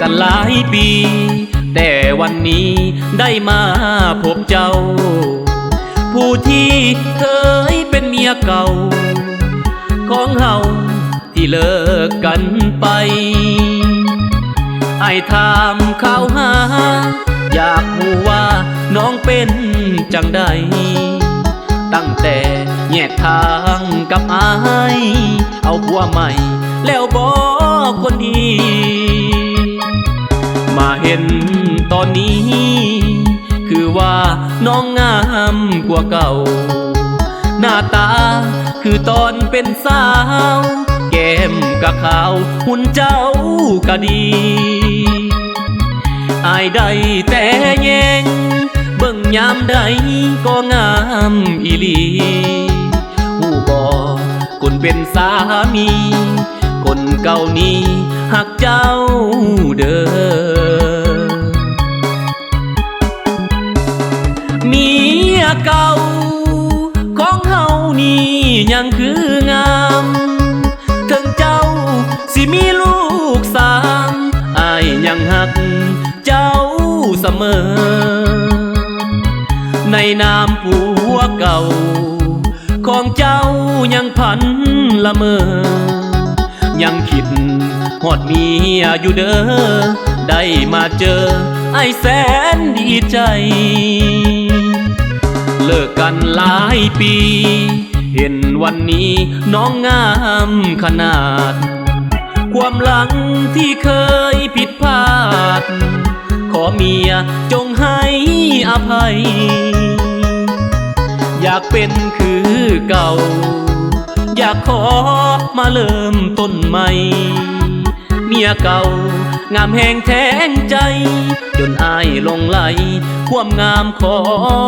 กันหลายปีแต่วันนี้ได้มาพบเจ้าผู้ที่เคยเป็นเมียเก่าของเฮาที่เลิกกันไปไอ้ถามข่าวหาอยากรู้ว่าน้องเป็นจังใดตั้งแต่แยกทางกับอายเอาผัวใหม่แล้วบอกคนดีมาเห็นตอนนี้คือว่าน้องงามกว่าเก่าหน้าตาคือตอนเป็นสาวแก้มกะขาวหุ่นเจ้าก็ดีอายได้แต่แยงเบิ่งยามใดก็งามอีหลีหูบอกคนเป็นสามีคนเก่านี้หักเจ้าเด้อเมียเก่าของเฮานี่ยังคืองามถึงเจ้าสิมีลูกสามอายยังหักเจ้าเสมอในนามผัวเก่าของเจ้ายังพันละเมอยังคิดหอดเมียอยู่เด้อได้มาเจอไอ้แสนดีใจเลิกกันหลายปีเห็นวันนี้น้องงามขนาดความหลังที่เคยผิดพลาดขอเมียจงให้อภัยอยากเป็นคือเก่าอยากขอมาเริ่มต้นใหม่เมียเก่างามแห่งแทงใจจนอายหลงไหลความงามขอ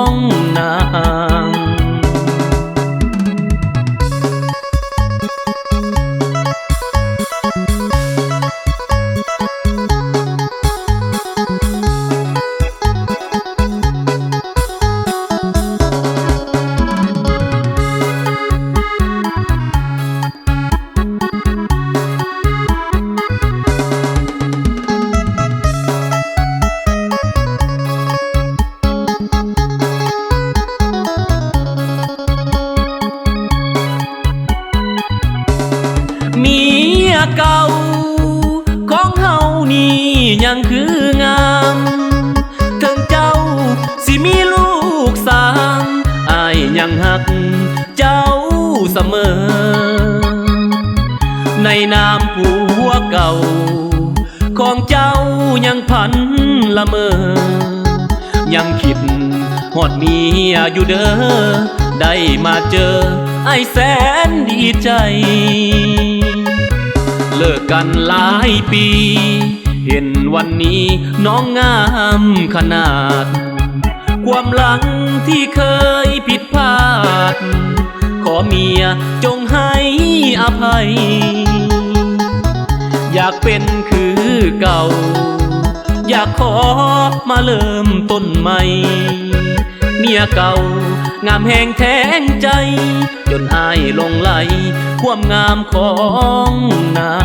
งนางเมียเก่าของเฮานี่ยังคืองามถึงเจ้าสิมีลูกสามอายยังหักเจ้าเสมอในนามผัวเก่าของเจ้ายังพันละเมอยังคิดหอดเมียอยู่เด้อได้มาเจอไอ้แสนดีใจเลิกกันหลายปีเห็นวันนี้น้องงามขนาดความหลังที่เคยผิดพลาดขอเมียจงให้อภัยอยากเป็นคือเก่าอยากขอมาเริ่มต้นใหม่เมียเก่างามแห่งแทงใจจนอายหลงไหลความงามของนา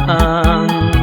ง